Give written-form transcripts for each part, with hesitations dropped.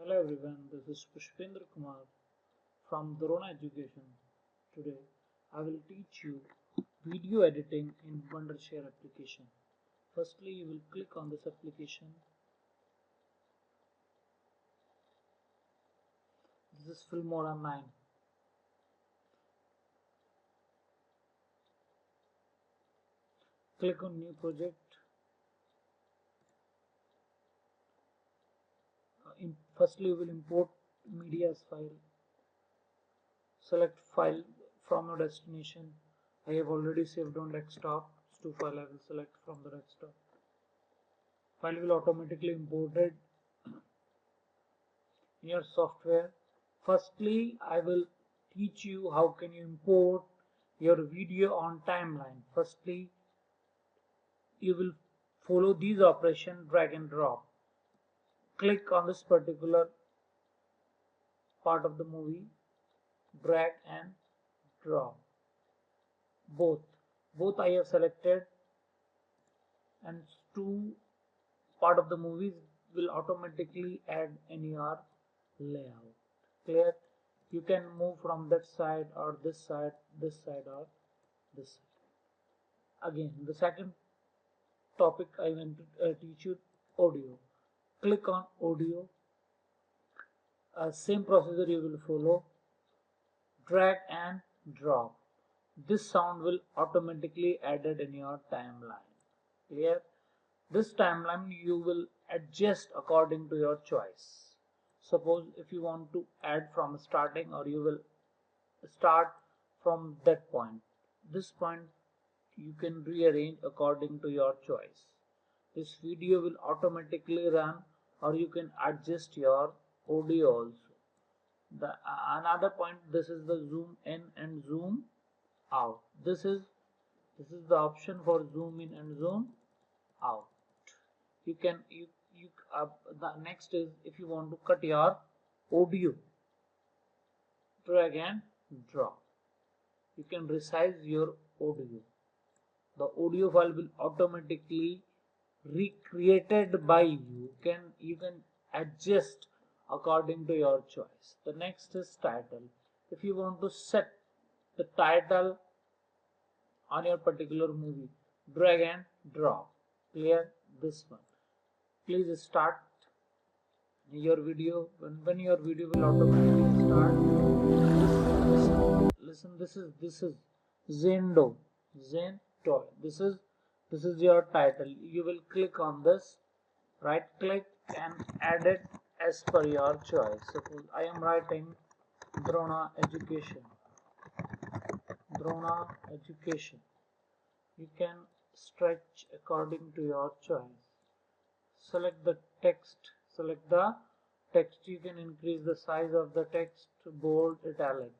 Hello everyone, this is Pushpendra Kumar from Dorona Education. Today I will teach you video editing in Wondershare application. Firstly, you will click on this application. This is Filmora 9. Click on new project. Firstly, you will import media's file. Select file from your destination. I have already saved on desktop. To file I will select from the desktop. File will automatically imported in your software. Firstly, I will teach you how can you import your video on timeline. Firstly, you will follow these operations, drag and drop. Click on this particular part of the movie, drag and drop. Both I have selected, and two part of the movies will automatically add in your layout. Clear? You can move from that side or this side or this side. Again, the second topic I want to teach you, audio. Click on audio. Same procedure you will follow. Drag and drop. This sound will automatically added in your timeline. Clear? This timeline you will adjust according to your choice. Suppose if you want to add from starting, or you will start from that point. This point you can rearrange according to your choice. This video will automatically run, or you can adjust your audio also. Another point, this is the zoom in and zoom out. This is the option for zoom in and zoom out. You can the next is, if you want to cut your audio, drag and drop. You can resize your audio. The audio file will automatically recreated by you. You can adjust according to your choice. The next is title. If you want to set the title on your particular movie, drag and drop. Clear? This one. Please start your video. When your video will automatically start, listen. This is Zendo. This is your title. You will click on this, right click and add it as per your choice. Suppose I am writing Drona Education. You can stretch according to your choice. Select the text. You can increase the size of the text, bold, italic.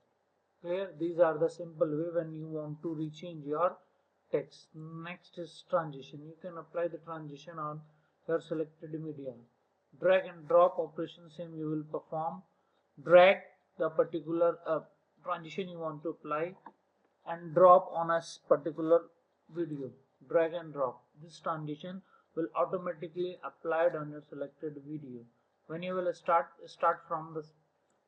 Clear? These are the simple way when you want to rechange your text. Next is transition. You can apply the transition on your selected media. Drag and drop operation, same you will perform. Drag the particular transition you want to apply and drop on a particular video. Drag and drop. This transition will automatically applied on your selected video. When you will start from the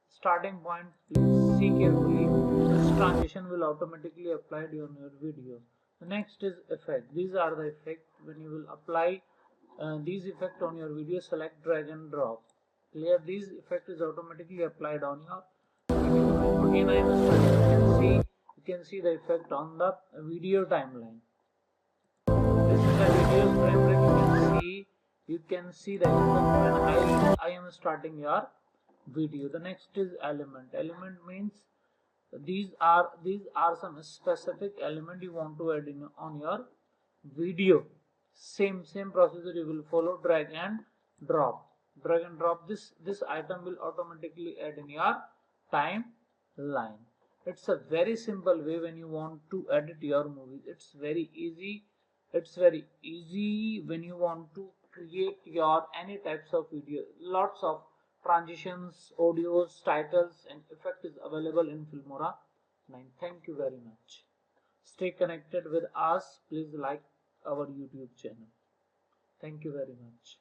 starting point, please see carefully. This transition will automatically applied on your video. The next is effect. These are the effect. When you will apply these effect on your video, select drag and drop. Clear? These effect is automatically applied on your video. Again, I will start. You can see the effect on the video timeline. This is the video frame rate. You can see the effect when I am starting your video. The next is element. Element means these are some specific element you want to add in on your video. Same procedure you will follow. Drag and drop. This item will automatically add in your timeline. It's a very simple way when you want to edit your movies. It's very easy when you want to create your any types of video. Lots of transitions, audios, titles and effect is available in Filmora 9. Thank you very much. Stay connected with us. Please like our YouTube channel. Thank you very much.